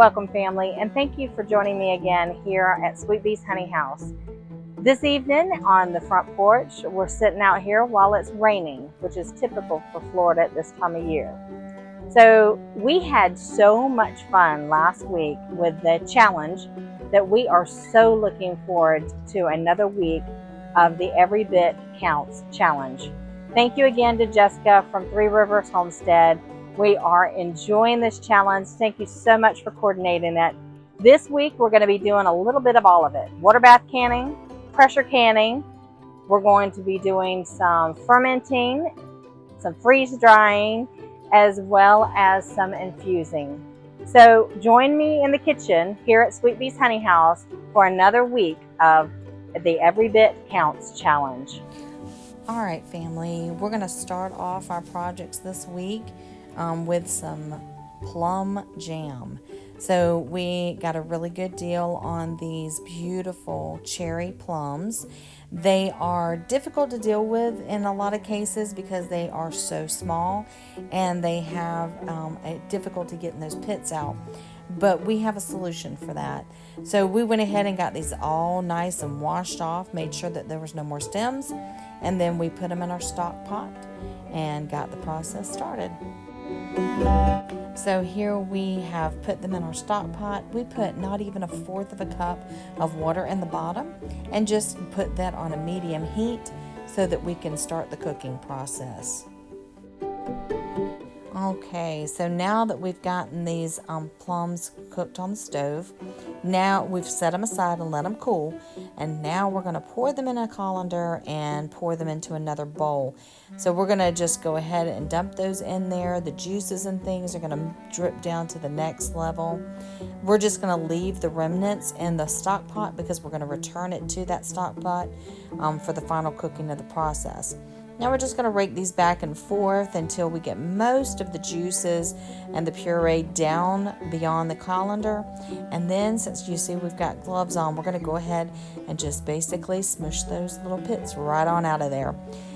Welcome, family, and thank you for joining me again here at Sweet Bee's Honey House. This evening on the front porch, we're sitting out here while it's raining, which is typical for Florida at this time of year. So we had so much fun last week with the challenge that we are so looking forward to another week of the Every Bit Counts challenge. Thank you again to Jessica from Three Rivers Homestead. We are enjoying this challenge. Thank you so much for coordinating it. This week, we're going to be doing a little bit of all of it. Water bath canning, pressure canning. We're going to be doing some fermenting, some freeze drying, as well as some infusing. So join me in the kitchen here at Sweet Bee's Honey House for another week of the Every Bit Counts challenge. All right, family, we're going to start off our projects this week with some Plum Jam. So we got a really good deal on these beautiful cherry plums. They are difficult to deal with in a lot of cases because they are so small and they have a difficulty getting those pits out. But we have a solution for that. So we went ahead and got these all nice and washed off, made sure that there was no more stems, and then we put them in our stock pot and got the process started. So here we have put them in our stock pot. We put not even 1/4 of a cup of water in the bottom and just put that on a medium heat so that we can start the cooking process. Okay, so now that we've gotten these plums cooked on the stove, now we've set them aside and let them cool, and now we're going to pour them in a colander and pour them into another bowl. So we're going to just go ahead and dump those in there. The juices and things are going to drip down to the next level. We're just going to leave the remnants in the stock pot because we're going to return it to that stock pot for the final cooking of the process. Now we're just going to rake these back and forth until we get most of the juices and the puree down beyond the colander. And then, since you see we've got gloves on, we're going to go ahead and just basically smush those little pits right on out of there.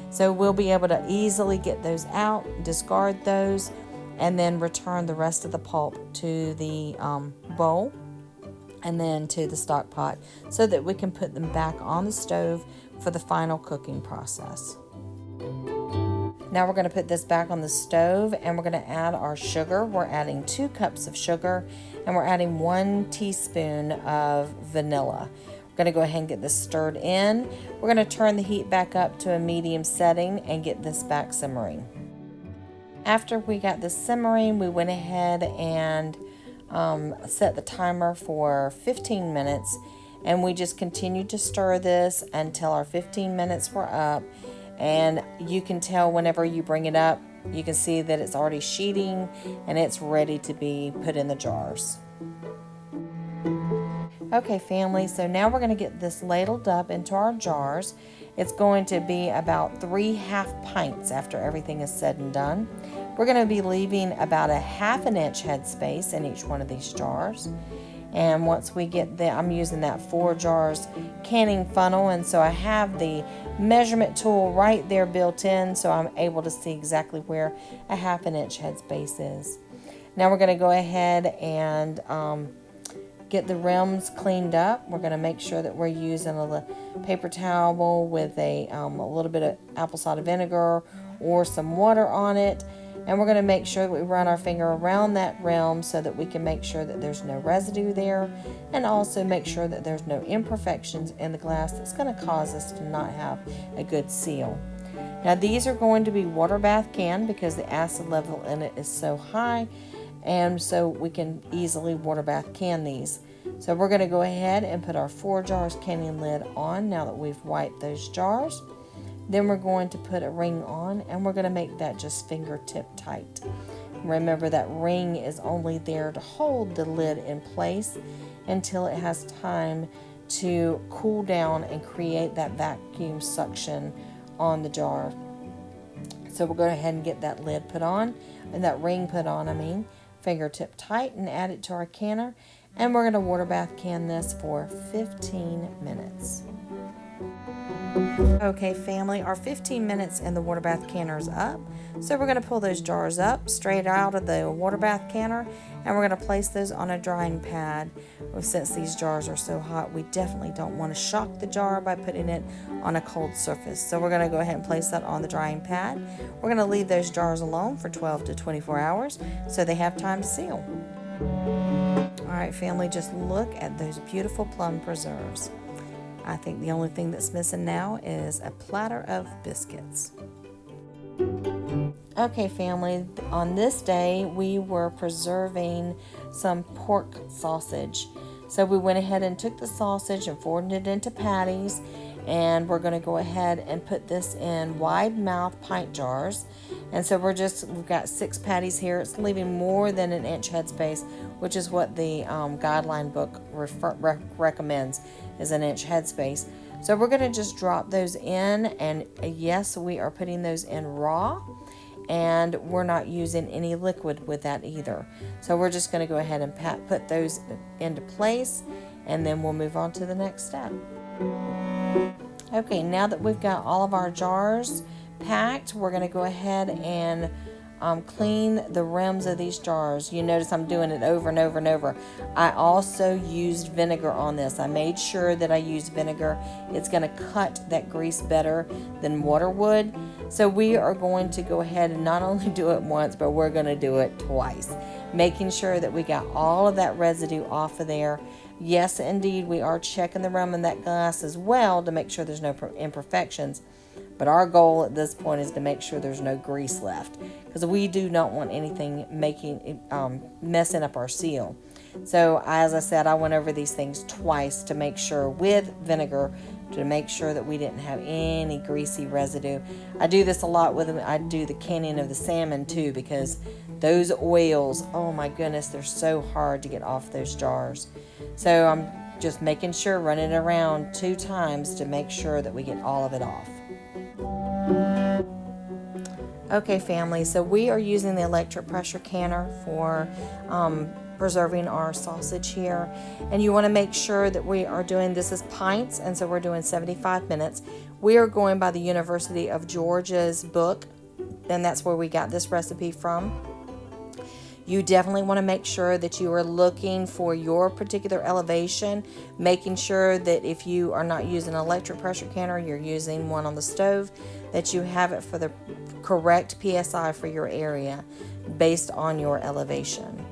So we'll be able to easily get those out, discard those, and then return the rest of the pulp to the bowl and then to the stock pot so that we can put them back on the stove for the final cooking process. Now we're going to put this back on the stove and we're going to add our sugar. We're adding 2 cups of sugar and we're adding 1 teaspoon of vanilla. We're going to go ahead and get this stirred in. We're going to turn the heat back up to a medium setting and get this back simmering. After we got this simmering, we went ahead and set the timer for 15 minutes and we just continued to stir this until our 15 minutes were up. And you can tell whenever you bring it up, you can see that it's already sheeting and it's ready to be put in the jars. Okay, family, so now we're going to get this ladled up into our jars. It's going to be about 3 half pints after everything is said and done. We're going to be leaving about a 1/2 inch headspace in each one of these jars. And once we get there, I'm using that 4 jars canning funnel, and so I have the measurement tool right there built in, so I'm able to see exactly where a 1/2 inch headspace is. Now we're going to go ahead and get the rims cleaned up. We're going to make sure that we're using a paper towel with a little bit of apple cider vinegar or some water on it. And we're going to make sure that we run our finger around that rim so that we can make sure that there's no residue there, and also make sure that there's no imperfections in the glass that's going to cause us to not have a good seal. Now these are going to be water bath canned because the acid level in it is so high, and so we can easily water bath can these. So we're going to go ahead and put our 4 jars canning lid on now that we've wiped those jars. Then we're going to put a ring on and we're going to make that just fingertip tight. Remember that ring is only there to hold the lid in place until it has time to cool down and create that vacuum suction on the jar. So we'll go ahead and get that lid put on, and that ring put on, fingertip tight, and add it to our canner. And we're going to water bath can this for 15 minutes. Okay, family, our 15 minutes in the water bath canner is up. So we're going to pull those jars up straight out of the water bath canner, and we're going to place those on a drying pad. Well, since these jars are so hot, we definitely don't want to shock the jar by putting it on a cold surface. So we're going to go ahead and place that on the drying pad. We're going to leave those jars alone for 12 to 24 hours so they have time to seal. All right, family, just look at those beautiful plum preserves. I think the only thing that's missing now is a platter of biscuits. Okay, family, on this day we were preserving some pork sausage. So we went ahead and took the sausage and formed it into patties, and we're going to go ahead and put this in wide mouth pint jars. And so we've got 6 patties here. It's leaving more than an inch headspace, which is what the guideline book recommends, is an inch headspace. So we're going to just drop those in, and yes, we are putting those in raw, and we're not using any liquid with that either. So we're just going to go ahead and put those into place, and then we'll move on to the next step. Okay, now that we've got all of our jars packed, we're going to go ahead and clean the rims of these jars. You notice I'm doing it over and over and over. I also used vinegar on this. I made sure that I used vinegar. It's going to cut that grease better than water would. So we are going to go ahead and not only do it once, but we're going to do it twice, making sure that we got all of that residue off of there. Yes, indeed, we are checking the rim in that glass as well to make sure there's no imperfections. But our goal at this point is to make sure there's no grease left, because we do not want anything messing up our seal. So as I said, I went over these things twice to make sure, with vinegar, to make sure that we didn't have any greasy residue. I do this a lot with them. I do the canning of the salmon too, because those oils, oh my goodness, they're so hard to get off those jars. So I'm just making sure, running it around 2 times to make sure that we get all of it off. Okay, family, so we are using the electric pressure canner for preserving our sausage here, and you want to make sure that we are doing, this is pints, and so we're doing 75 minutes. We are going by the University of Georgia's book, and that's where we got this recipe from. You definitely want to make sure that you are looking for your particular elevation, making sure that if you are not using an electric pressure canner, you're using one on the stove, that you have it for the correct PSI for your area based on your elevation.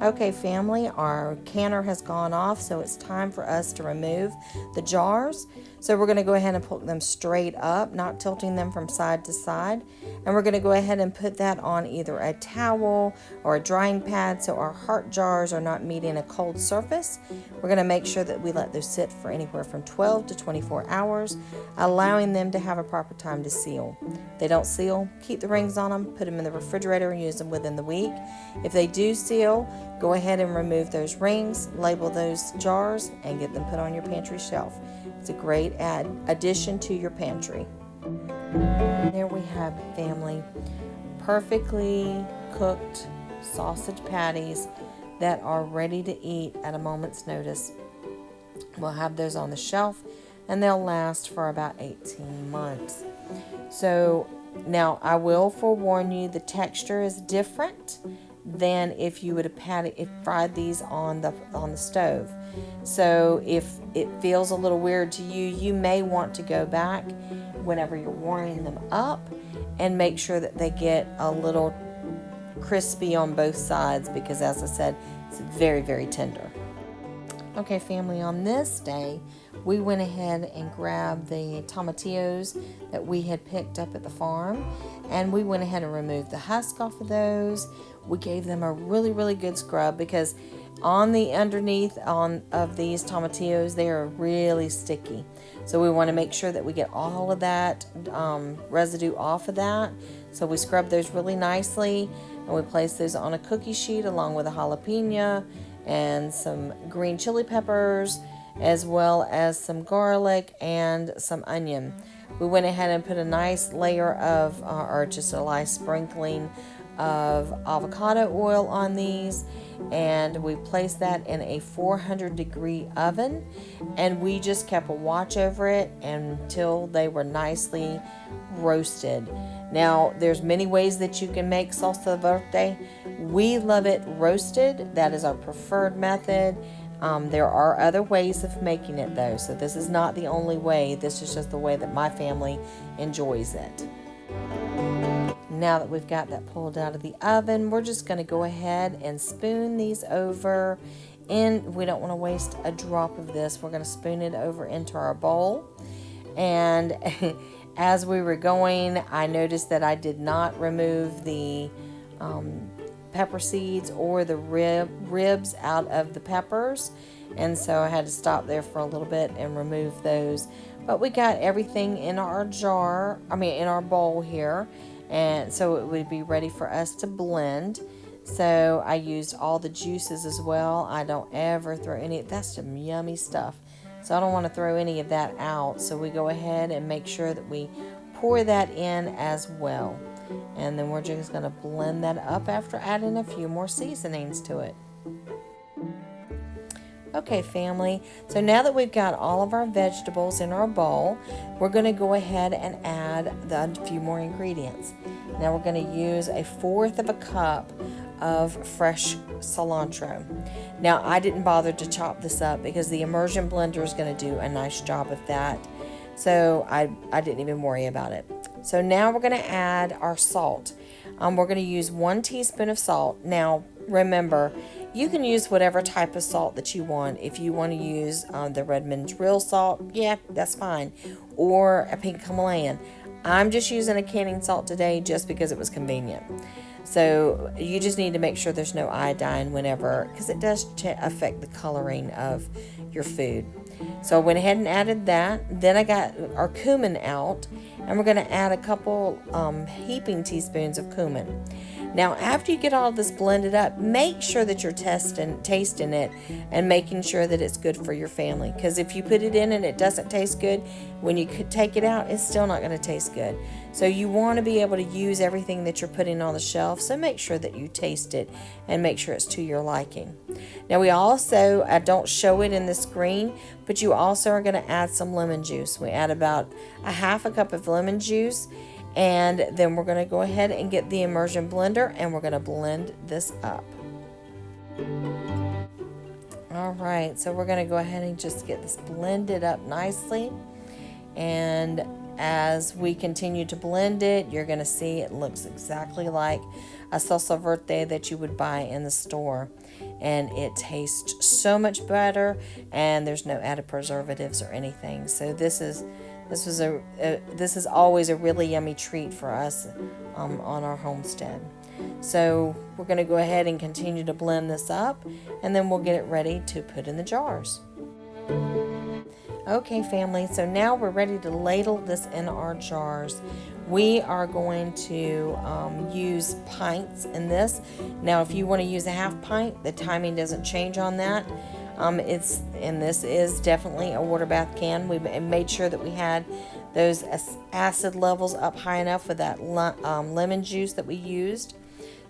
Okay, family, our canner has gone off, so it's time for us to remove the jars. So we're going to go ahead and pull them straight up, not tilting them from side to side. And we're going to go ahead and put that on either a towel or a drying pad so our heart jars are not meeting a cold surface. We're going to make sure that we let those sit for anywhere from 12 to 24 hours, allowing them to have a proper time to seal. If they don't seal, keep the rings on them, put them in the refrigerator and use them within the week. If they do seal, go ahead and remove those rings, label those jars, and get them put on your pantry shelf. It's a great addition to your pantry. There we have it, family. Perfectly cooked sausage patties that are ready to eat at a moment's notice. We'll have those on the shelf, and they'll last for about 18 months. So now I will forewarn you, the texture is different than if you would have fried these on the stove. So if it feels a little weird to you, you may want to go back whenever you're warming them up and make sure that they get a little crispy on both sides, because as I said, it's very, very tender. Okay, family, on this day, we went ahead and grabbed the tomatillos that we had picked up at the farm, and we went ahead and removed the husk off of those. We gave them a really, really good scrub, because on the underneath of these tomatillos, they are really sticky. So we want to make sure that we get all of that residue off of that. So we scrub those really nicely, and we place those on a cookie sheet along with a jalapeno and some green chili peppers, as well as some garlic and some onion. We went ahead and put a nice layer of, or just a nice sprinkling of avocado oil on these, and we placed that in a 400-degree oven, and we just kept a watch over it until they were nicely roasted. Now, there's many ways that you can make salsa verde. We love it roasted. That is our preferred method. There are other ways of making it though, so this is not the only way. This is just the way that my family enjoys it. Now that we've got that pulled out of the oven, we're just going to go ahead and spoon these over. And we don't want to waste a drop of this. We're going to spoon it over into our bowl. And as we were going, I noticed that I did not remove the pepper seeds or the ribs out of the peppers. And so I had to stop there for a little bit and remove those. But we got everything in our in our bowl here. And so it would be ready for us to blend. So I used all the juices as well. I don't ever throw any, that's some yummy stuff. So I don't want to throw any of that out. So we go ahead and make sure that we pour that in as well. And then we're just going to blend that up after adding a few more seasonings to it. Okay, family, so now that we've got all of our vegetables in our bowl, we're going to go ahead and add a few more ingredients. Now we're going to use 1/4 of a cup of fresh cilantro. Now, I didn't bother to chop this up because the immersion blender is going to do a nice job of that. So I didn't even worry about it. So now we're going to add our salt. We're going to use 1 teaspoon of salt. Now, remember, you can use whatever type of salt that you want. If you want to use the Redmond's real salt, yeah, that's fine. Or a pink Himalayan. I'm just using a canning salt today just because it was convenient. So you just need to make sure there's no iodine whenever, because it does affect the coloring of your food. So I went ahead and added that. Then I got our cumin out, and we're going to add a couple heaping teaspoons of cumin. Now, after you get all this blended up, make sure that you're tasting it and making sure that it's good for your family. Because if you put it in and it doesn't taste good, when you take it out, it's still not going to taste good. So you want to be able to use everything that you're putting on the shelf. So make sure that you taste it and make sure it's to your liking. Now, we also, I don't show it in the screen, but you also are going to add some lemon juice. We add about 1/2 cup of lemon juice. And then we're going to go ahead and get the immersion blender, and we're going to blend this up. All right, so we're going to go ahead and just get this blended up nicely. And as we continue to blend it, you're going to see it looks exactly like a salsa verde that you would buy in the store. And it tastes so much better, and there's no added preservatives or anything. So this is always a really yummy treat for us on our homestead. So we're going to go ahead and continue to blend this up, and then we'll get it ready to put in the jars. Okay, family, so now we're ready to ladle this in our jars. We are going to use pints in this. Now, if you want to use a 1/2 pint, the timing doesn't change on that. This is definitely a water bath can. We made sure that we had those acid levels up high enough with that lemon juice that we used.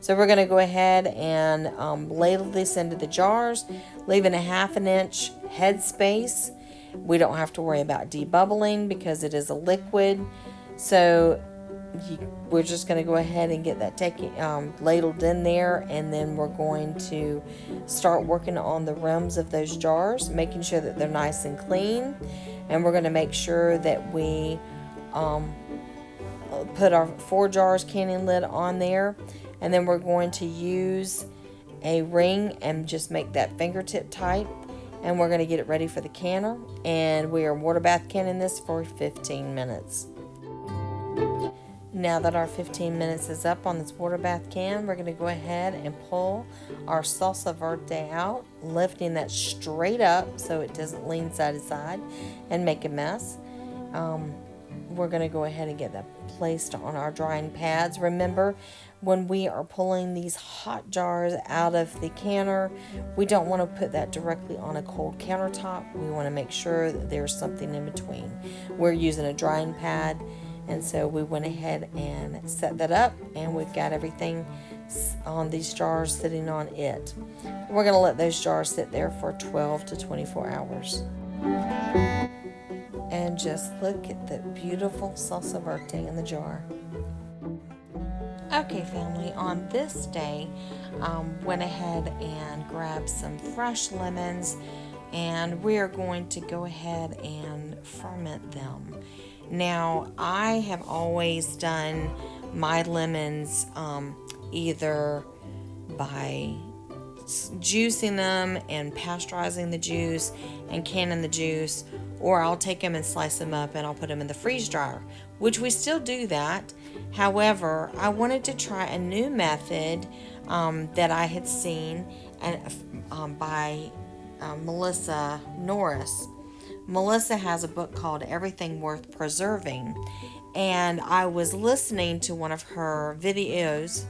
So we're going to go ahead and ladle this into the jars, leaving a 1/2 inch head space. We don't have to worry about debubbling because it is a liquid. So we're just going to go ahead and get that ladled in there, and then we're going to start working on the rims of those jars, making sure that they're nice and clean. And we're going to make sure that we put our 4 jars canning lid on there, and then we're going to use a ring and just make that fingertip tight, and we're going to get it ready for the canner. And we are water bath canning this for 15 minutes. Now that our 15 minutes is up on this water bath can, we're going to go ahead and pull our salsa verde out, lifting that straight up so it doesn't lean side to side and make a mess. We're going to go ahead and get that placed on our drying pads. Remember, when we are pulling these hot jars out of the canner, we don't want to put that directly on a cold countertop. We want to make sure that there's something in between. We're using a drying pad, And so we went ahead and set that up, and we've got everything on these jars sitting on it. We're going to let those jars sit there for 12 to 24 hours. And just look at the beautiful salsa verde in the jar. Okay, family, on this day, went ahead and grabbed some fresh lemons, and we are going to go ahead and ferment them. Now, I have always done my lemons either by juicing them and pasteurizing the juice and canning the juice, or I'll take them and slice them up and I'll put them in the freeze dryer, which we still do that. However, I wanted to try a new method that I had seen by Melissa Norris. Melissa has a book called Everything Worth Preserving, and I was listening to one of her videos,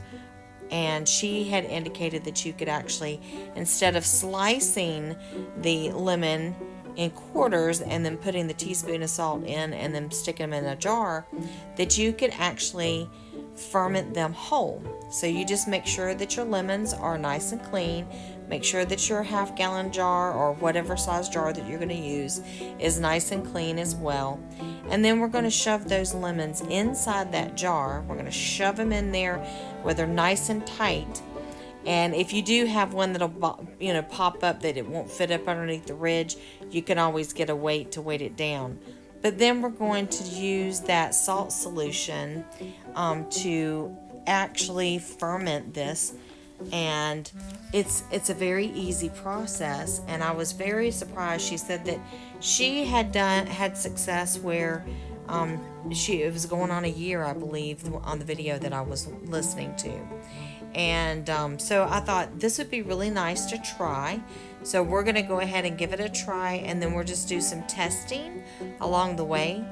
and she had indicated that you could actually, instead of slicing the lemon in quarters and then putting the teaspoon of salt in and then sticking them in a jar, that you could actually ferment them whole. So you just make sure that your lemons are nice and clean. Make sure that your half-gallon jar or whatever size jar that you're going to use is nice and clean as well. And then we're going to shove those lemons inside that jar. We're going to shove them in there where they're nice and tight. And if you do have one that'll pop up that it won't fit up underneath the ridge, you can always get a weight to weight it down. But then we're going to use that salt solution to actually ferment this, and it's a very easy process. And I was very surprised. She said that she had success where it was going on a year, I believe, on the video that I was listening to. And so I thought this would be really nice to try. So we're going to go ahead and give it a try, and then we'll just do some testing along the way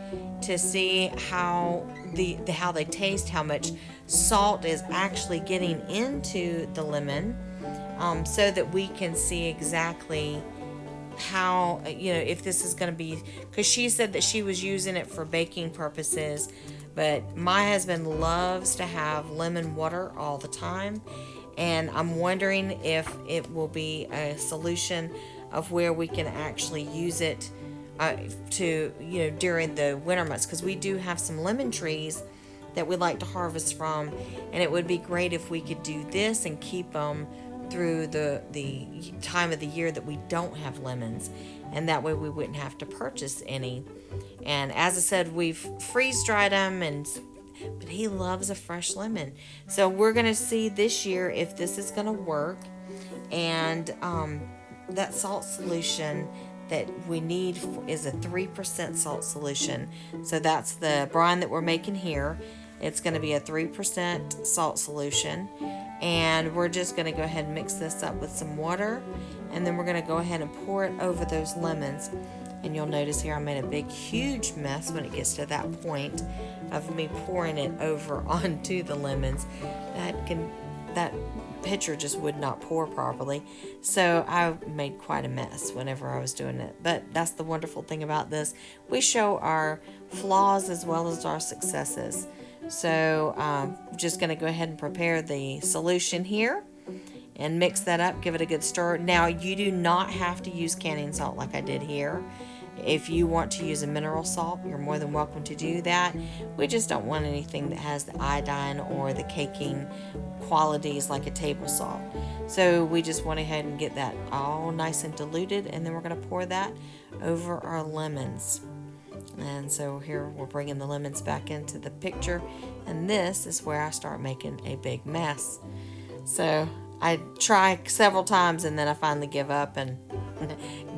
to see how they taste, how much salt is actually getting into the lemon, so that we can see exactly how, if this is going to be, because she said that she was using it for baking purposes. But my husband loves to have lemon water all the time, and I'm wondering if it will be a solution of where we can actually use it during the winter months, because we do have some lemon trees that we like to harvest from, and it would be great if we could do this and keep them through the time of the year that we don't have lemons, and that way we wouldn't have to purchase any. And as I said, we've freeze dried them, but he loves a fresh lemon. So we're going to see this year if this is going to work. And that salt solution that we need is a 3% salt solution. So that's the brine that we're making here. It's going to be a 3% salt solution. And we're just going to go ahead and mix this up with some water. And then we're going to go ahead and pour it over those lemons. And you'll notice here I made a big, huge mess when it gets to that point of me pouring it over onto the lemons. That pitcher just would not pour properly. So I made quite a mess whenever I was doing it. But that's the wonderful thing about this. We show our flaws as well as our successes. So I'm just going to go ahead and prepare the solution here and mix that up, give it a good stir. Now, you do not have to use canning salt like I did here. If you want to use a mineral salt, you're more than welcome to do that. We just don't want anything that has the iodine or the caking qualities like a table salt. So we just went ahead and get that all nice and diluted, and then we're going to pour that over our lemons. And so here we're bringing the lemons back into the picture, and this is where I start making a big mess. So I try several times, and then I finally give up and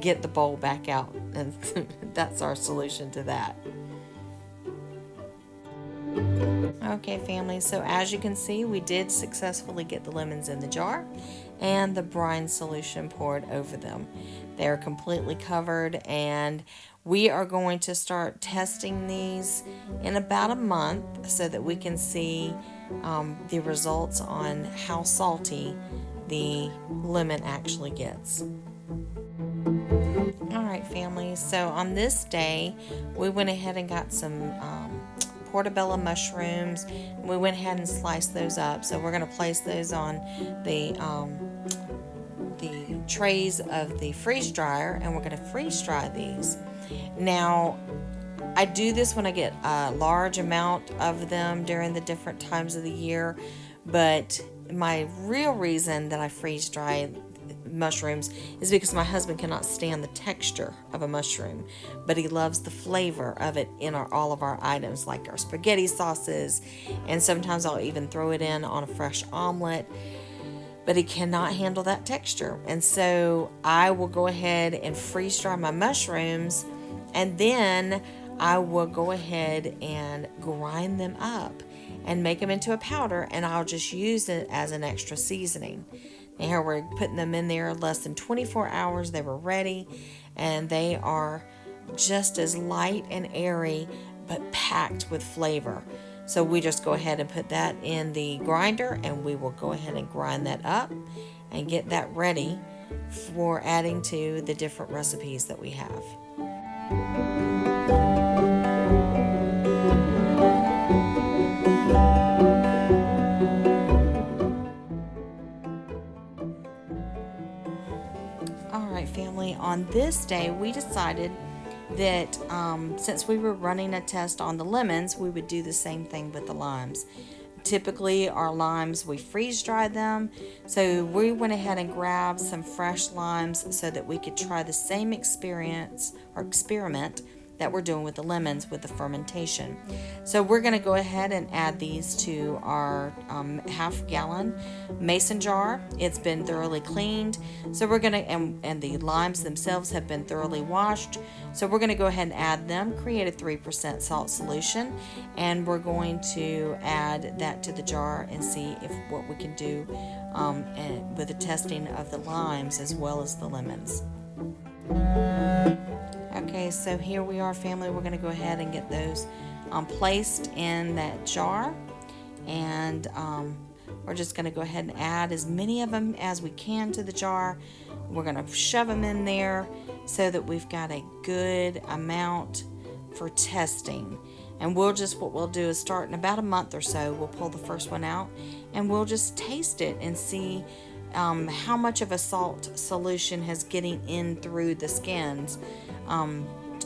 get the bowl back out, and that's our solution to that. Okay, family, so as you can see, we did successfully get the lemons in the jar and the brine solution poured over them. They're completely covered, and we are going to start testing these in about a month so that we can see the results on how salty the lemon actually gets. Alright, family, so on this day we went ahead and got some portobello mushrooms. We went ahead and sliced those up. So we're going to place those on the trays of the freeze dryer, and we're going to freeze dry these. Now, I do this when I get a large amount of them during the different times of the year, but my real reason that I freeze dry mushrooms is because my husband cannot stand the texture of a mushroom, but he loves the flavor of it in all of our items, like our spaghetti sauces, and sometimes I'll even throw it in on a fresh omelet. But he cannot handle that texture, and so I will go ahead and freeze dry my mushrooms, and then I will go ahead and grind them up and make them into a powder, and I'll just use it as an extra seasoning. And here we're putting them in there less than 24 hours. They were ready, and they are just as light and airy, but packed with flavor. So we just go ahead and put that in the grinder, and we will go ahead and grind that up and get that ready for adding to the different recipes that we have. All right, family, on this day we decided that since we were running a test on the lemons, we would do the same thing with the limes. Typically our limes, we freeze dry them, so we went ahead and grabbed some fresh limes so that we could try the same experience or experiment that we're doing with the lemons with the fermentation. So we're going to go ahead and add these to our half-gallon mason jar. It's been thoroughly cleaned, so we're going to, and the limes themselves have been thoroughly washed, so we're going to go ahead and add them, create a 3% salt solution, and we're going to add that to the jar and see if what we can do with the testing of the limes as well as the lemons. Okay, so here we are, family. We're going to go ahead and get those placed in that jar, and we're just going to go ahead and add as many of them as we can to the jar. We're going to shove them in there so that we've got a good amount for testing. And what we'll do is start in about a month or so, we'll pull the first one out and we'll just taste it and see how much of a salt solution has getting in through the skins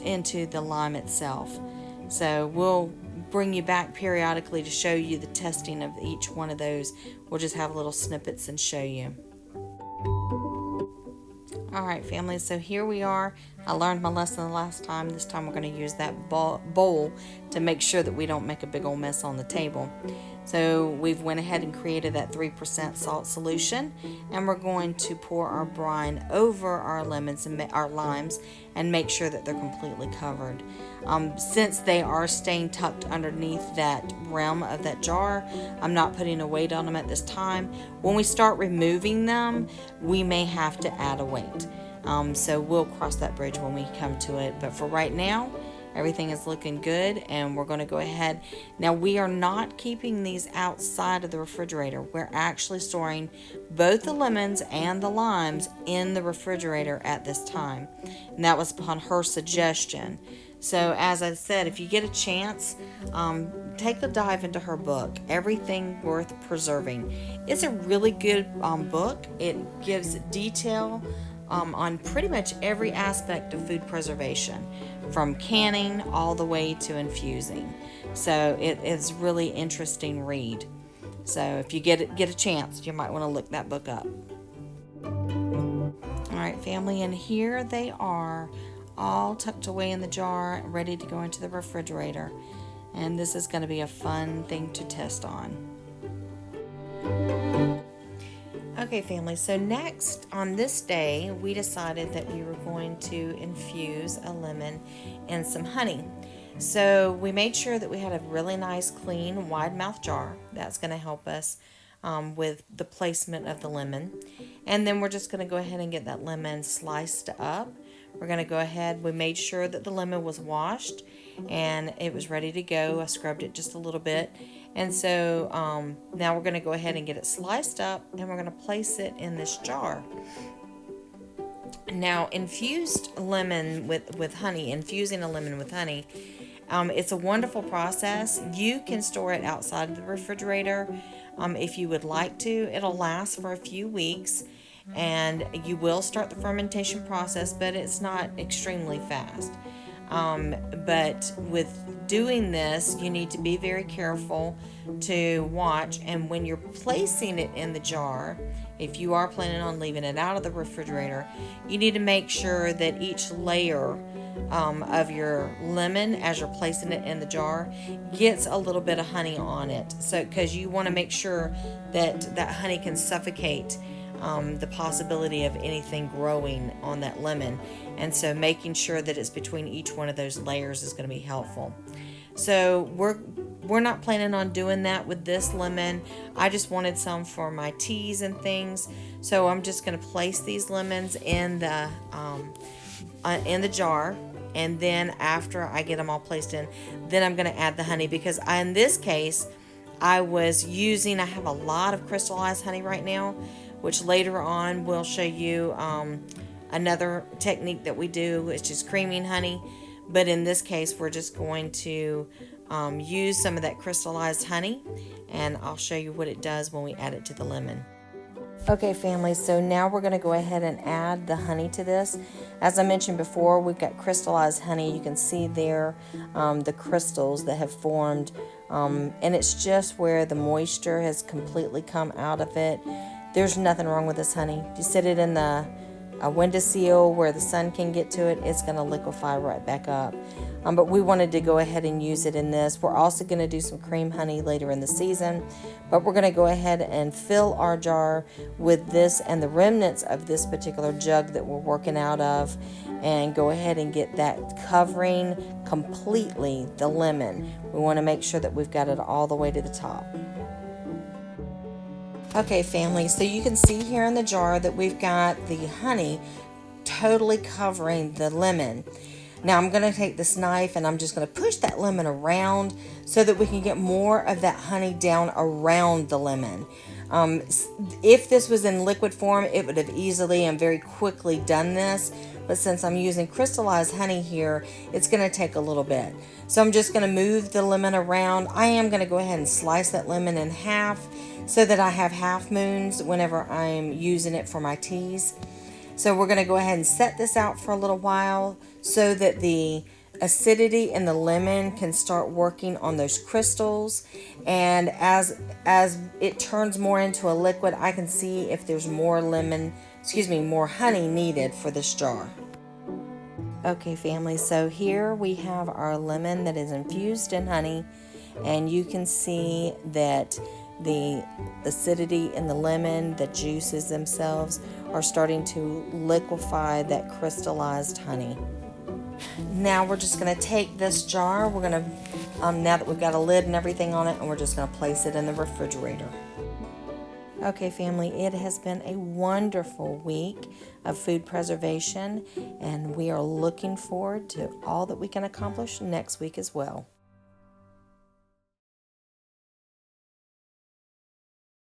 into the lime itself. So we'll bring you back periodically to show you the testing of each one of those. We'll just have little snippets and show you. Alright, family, so here we are. I learned my lesson the last time. This time we're going to use that bowl to make sure that we don't make a big old mess on the table. So we've went ahead and created that 3% salt solution, and we're going to pour our brine over our lemons and our limes and make sure that they're completely covered. Since they are staying tucked underneath that rim of that jar, I'm not putting a weight on them at this time. When we start removing them, we may have to add a weight. So we'll cross that bridge when we come to it. But for right now, everything is looking good, and we're going to go ahead. Now, we are not keeping these outside of the refrigerator. We're actually storing both the lemons and the limes in the refrigerator at this time. And that was upon her suggestion. So as I said, if you get a chance, take a dive into her book, Everything Worth Preserving. It's a really good book. It gives detail on pretty much every aspect of food preservation, from canning all the way to infusing. So it is really interesting read. So if you get a chance, you might want to look that book up. All right, family, and here they are, all tucked away in the jar, ready to go into the refrigerator. And this is going to be a fun thing to test on. Okay, family, so next on this day, we decided that we were going to infuse a lemon in some honey. So we made sure that we had a really nice, clean, wide mouth jar. That's going to help us with the placement of the lemon. And then we're just going to go ahead and get that lemon sliced up. We're going to go ahead, we made sure that the lemon was washed and it was ready to go. I scrubbed it just a little bit. And so now we're going to go ahead and get it sliced up, and we're going to place it in this jar. Now, infused lemon with honey, infusing a lemon with honey It's a wonderful process. You can store it outside of the refrigerator if you would like to. It'll last for a few weeks, and you will start the fermentation process, but it's not extremely fast. But with doing this, you need to be very careful to watch, and when you're placing it in the jar, if you are planning on leaving it out of the refrigerator, you need to make sure that each layer of your lemon, as you're placing it in the jar, gets a little bit of honey on it. So, because you want to make sure that that honey can suffocate the possibility of anything growing on that lemon. And so making sure that it's between each one of those layers is going to be helpful. So we're not planning on doing that with this lemon. I just wanted some for my teas and things. So I'm just going to place these lemons in the jar, and then after I get them all placed in, then I'm going to add the honey, because in this case I have a lot of crystallized honey right now, which later on we'll show you another technique that we do, which is creaming honey. But in this case, we're just going to use some of that crystallized honey, and I'll show you what it does when we add it to the lemon. Okay, family, so now we're going to go ahead and add the honey to this. As I mentioned before, we've got crystallized honey. You can see there the crystals that have formed, and it's just where the moisture has completely come out of it. There's nothing wrong with this honey. If you sit it in a windowsill where the sun can get to it, it's going to liquefy right back up. But we wanted to go ahead and use it in this. We're also going to do some cream honey later in the season, but we're going to go ahead and fill our jar with this and the remnants of this particular jug that we're working out of, and go ahead and get that covering completely the lemon. We want to make sure that we've got it all the way to the top. Okay, family, so you can see here in the jar that we've got the honey totally covering the lemon. Now I'm going to take this knife and I'm just going to push that lemon around so that we can get more of that honey down around the lemon. If this was in liquid form, it would have easily and very quickly done this. But since I'm using crystallized honey here, it's going to take a little bit. So I'm just going to move the lemon around. I am going to go ahead and slice that lemon in half so that I have half moons whenever I'm using it for my teas. So we're going to go ahead and set this out for a little while so that the acidity in the lemon can start working on those crystals. And as it turns more into a liquid, I can see if there's more more honey needed for this jar. Okay, family, so here we have our lemon that is infused in honey, and you can see that the acidity in the lemon, the juices themselves, are starting to liquefy that crystallized honey. Now we're just going to take this jar, we're going to, now that we've got a lid and everything on it, and we're just going to place it in the refrigerator. Okay, family, it has been a wonderful week of food preservation, and we are looking forward to all that we can accomplish next week as well.